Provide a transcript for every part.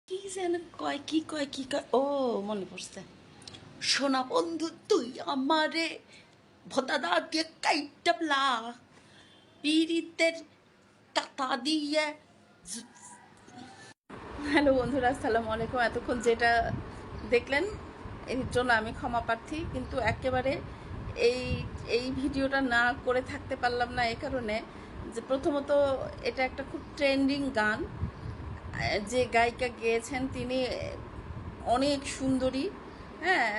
কি যেন কয় কি কয় কি কয় ও মনে পড়ছে। সোনা বন্ধু তুই আমারে ভোতাদা দিয়ে কাইটাবলা পিরিতের কাতা দিয়ে। হ্যালো বন্ধুরা, আসসালামু আলাইকুম। এতক্ষণ যেটা দেখলেন এর জন্য আমি ক্ষমা প্রার্থী, কিন্তু একেবারে এই এই ভিডিওটা না করে থাকতে পারলাম না এই কারণে যে প্রথমত এটা একটা খুব ট্রেন্ডিং গান। যে গায়িকা গেয়েছেন তিনি অনেক সুন্দরী। হ্যাঁ,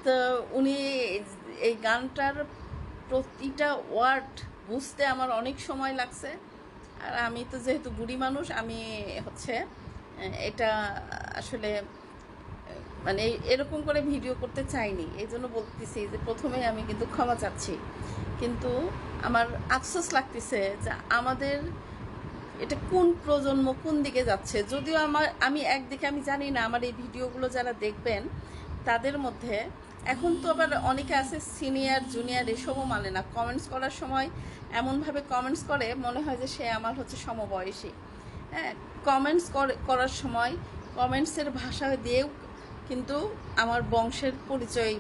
তো উনি এই গানটার প্রতিটা ওয়ার্ড বুঝতে আমার অনেক সময় লাগছে। আর আমি তো যেহেতু বুড়ি মানুষ, আমি হচ্ছে এটা আসলে মানে এরকম করে ভিডিও করতে চাইনি, এই জন্য বলতেছি যে প্রথমে আমি কিন্তু ক্ষমা চাচ্ছি। কিন্তু আমার আফসোস লাগতেছে যে আমাদের এটা কোন প্রজন্ম কোন দিকে যাচ্ছে। যদিও আমি একদিকে আমি জানি না আমার এই ভিডিওগুলো যারা দেখবেন তাদের মধ্যে এখন তো আবার অনেকে আছে সিনিয়র জুনিয়র এসবও মানে না, কমেন্টস করার সময় এমনভাবে কমেন্টস করে মনে হয় যে সে আমার হচ্ছে সমবয়সী। হ্যাঁ, কমেন্টস করার সময় কমেন্টসের ভাষা দিয়েও কিন্তু আমার বংশের পরিচয়,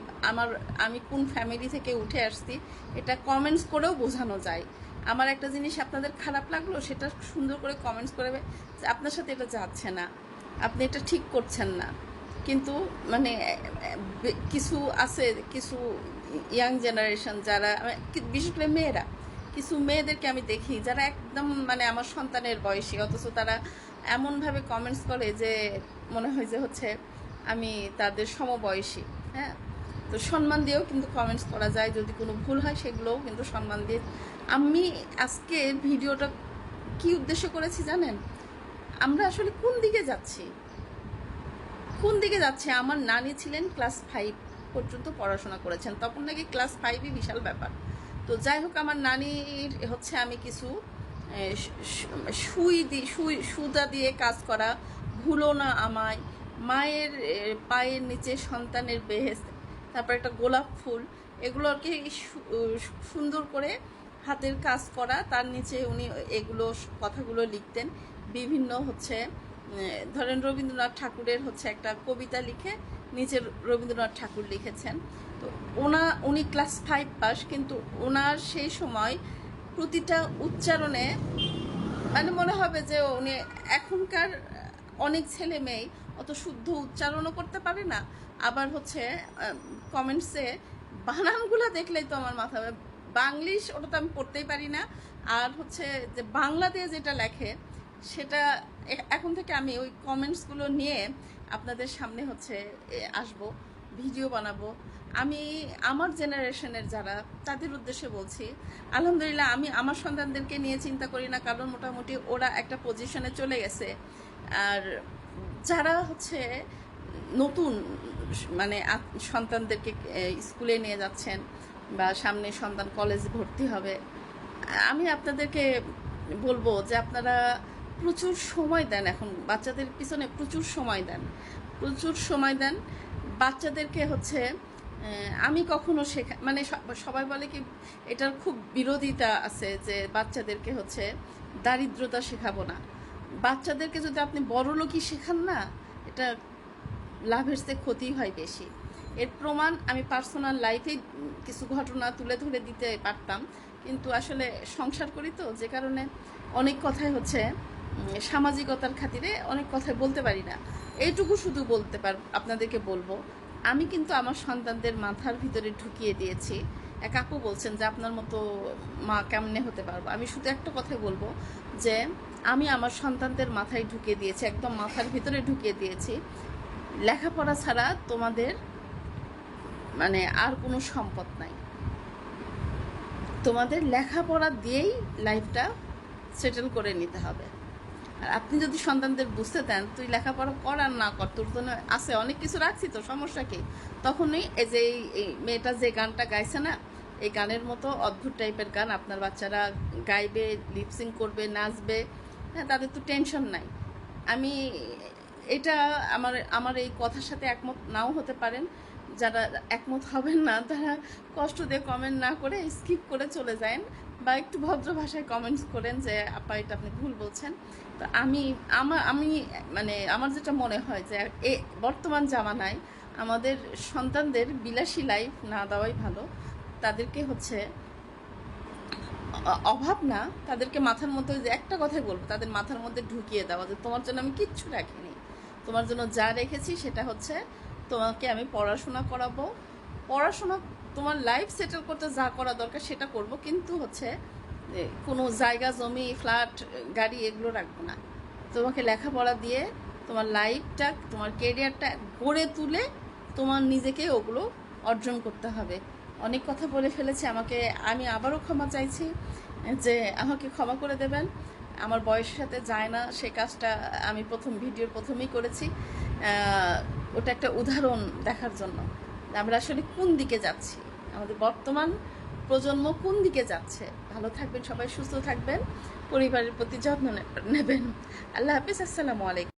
আমি কোন ফ্যামিলি থেকে উঠে আসছি এটা কমেন্টস করেও বোঝানো যায়। আমার একটা জিনিস আপনাদের খারাপ লাগলো, সেটা সুন্দর করে কমেন্টস করে যে আপনার সাথে এটা যাচ্ছে না, আপনি এটা ঠিক করছেন না। কিন্তু মানে কিছু আছে, কিছু ইয়াং জেনারেশন যারা বিশেষ করে মেয়েরা, কিছু মেয়েদেরকে আমি দেখি যারা একদম মানে আমার সন্তানের বয়সী, অথচ তারা এমনভাবে কমেন্টস করে যে মনে হয় যে হচ্ছে আমি তাদের সমবয়সী। হ্যাঁ, তো সম্মান দিয়েও কিন্তু কমেন্টস করা যায়, যদি কোনো ভুল হয় সেগুলোও কিন্তু সম্মান দিয়ে। আমি আজকে ভিডিওটা কি উদ্দেশ্য করেছি জানেন? আমরা আসলে কোন দিকে যাচ্ছি, কোন দিকে যাচ্ছে। আমার নানি ছিলেন ক্লাস 5 পর্যন্ত পড়াশোনা করেছেন, তখন নাকি ক্লাস 5ই বিশাল ব্যাপার। তো যাই হোক, আমার নানির হচ্ছে আমি কিছু সুদা দিয়ে কাজ করা, ভুলো না আমায়, মায়ের পায়ের নিচে সন্তানের বেহেস্ত, তারপর একটা গোলাপ ফুল, এগুলোকে সুন্দর করে হাতের কাজ করা, তার নিচে উনি এগুলো কথাগুলো লিখতেন। বিভিন্ন হচ্ছে ধরেন রবীন্দ্রনাথ ঠাকুরের হচ্ছে একটা কবিতা লিখে নিচে রবীন্দ্রনাথ ঠাকুর লিখেছেন। তো উনি ক্লাস 5 পাস, কিন্তু ওনার সেই সময় প্রতিটা উচ্চারণে মানে মনে হবে যে উনি এখনকার অনেক ছেলে মেয়ে অত শুদ্ধ উচ্চারণও করতে পারে না। আবার হচ্ছে কমেন্টসে বানানগুলো দেখলেই তো আমার মাথা, বাংলিশ ওটা তো আমি পড়তেই পারি না। আর হচ্ছে যে বাংলা দিয়ে যেটা লেখে সেটা এখন থেকে আমি ওই কমেন্টসগুলো নিয়ে আপনাদের সামনে হচ্ছে আসব, ভিডিও বানাবো। আমি আমার জেনারেশনের যারা তাদের উদ্দেশ্যে বলছি, আলহামদুলিল্লাহ আমি আমার সন্তানদেরকে নিয়ে চিন্তা করি না, কারণ মোটামুটি ওরা একটা পজিশনে চলে গেছে। আর যারা হচ্ছে নতুন মানে সন্তানদেরকে স্কুলে নিয়ে যাচ্ছেন বা সামনে সন্তান কলেজে ভর্তি হবে, আমি আপনাদেরকে বলবো যে আপনারা প্রচুর সময় দেন, এখন বাচ্চাদের পিছনে প্রচুর সময় দেন, প্রচুর সময় দেন বাচ্চাদেরকে হচ্ছে। আমি কখনো মানে সবাই বলে কি এটার খুব বিরোধিতা আছে যে বাচ্চাদেরকে হচ্ছে দারিদ্রতা শেখাবো না। বাচ্চাদেরকে যদি আপনি বড়লোকই শেখান না, এটা লাভের চেয়ে ক্ষতি হয় বেশি। এর প্রমাণ আমি পার্সোনাল লাইফেই কিছু ঘটনা তুলে ধরে দিতে পারতাম, কিন্তু আসলে সংসার করি তো, যে কারণে অনেক কথাই হচ্ছে সামাজিকতার খাতিরে অনেক কথাই বলতে পারি না। এইটুকু শুধু আপনাদেরকে বলবো, আমি কিন্তু আমার সন্তানদের মাথার ভিতরে ঢুকিয়ে দিয়েছি। এক আপু বলছেন যে আপনার মতো মা কেমনে হতে পারবো। আমি শুধু একটা কথাই বলবো যে আমি আমার সন্তানদের মাথায় ঢুকিয়ে দিয়েছি, একদম মাথার ভিতরে ঢুকিয়ে দিয়েছি, লেখাপড়া ছাড়া তোমাদের মানে আর কোনো সম্পদ নাই, তোমাদের লেখাপড়া দিয়েই লাইফটা সেটেল করে নিতে হবে। আর আপনি যদি সন্তানদের বুঝতে দেন তুই লেখাপড়া কর আর না কর, তোর জন্য আছে অনেক কিছু রাখছি, তো সমস্যা কি, তখনই এই যে এই মেয়েটা যে গানটা গাইছে না, এই গানের মতো অদ্ভুত টাইপের গান আপনার বাচ্চারা গাইবে, লিপসিং করবে, নাচবে। হ্যাঁ, তাদের তো টেনশন নাই। আমি এটা আমার এই কথার সাথে একমত নাও হতে পারেন, যারা একমত হবেন না তারা কষ্ট দিয়ে কমেন্ট না করে স্কিপ করে চলে যান। বা একটু ভদ্র ভাষায় কমেন্টস করেন যে আপা এটা আপনি ভুল বলছেন। তো আমি মানে আমার যেটা মনে হয় যে বর্তমান জামানায় আমাদের সন্তানদের বিলাসী লাইফ না দেওয়াই ভালো। তাদেরকে হচ্ছে অভাব না, তাদেরকে মাথার মধ্যে যে একটা কথাই বলবো, তাদের মাথার মধ্যে ঢুকিয়ে দেওয়া যে তোমার জন্য আমি কিচ্ছু রাখিনি, তোমার জন্য যা রেখেছি সেটা হচ্ছে তোমাকে আমি পড়াশোনা করাবো, পড়াশোনা তোমার লাইফ সেটেল করতে যা করা দরকার সেটা করব, কিন্তু হচ্ছে কোনো জায়গা জমি ফ্ল্যাট গাড়ি এগুলো রাখবো না। তোমাকে লেখাপড়া দিয়ে তোমার লাইফটা তোমার কেরিয়ারটা গড়ে তুলে তোমার নিজেকে ওগুলো অর্জন করতে হবে। অনেক কথা বলে ফেলেছি, আমি আবারও ক্ষমা চাইছি, যে আমাকে ক্ষমা করে দেবেন। আমার বয়সের সাথে যায় না সে কাজটা আমি ভিডিওর প্রথমেই করেছি। ওটা একটা উদাহরণ দেখার জন্য আমরা আসলে কোন দিকে যাচ্ছি, আমাদের বর্তমান প্রজন্ম কোন দিকে যাচ্ছে। ভালো থাকবেন সবাই, সুস্থ থাকবেন, পরিবারের প্রতি যত্ন নেবেন। আল্লাহ হাফিজ, আসসালামু আলাইকুম।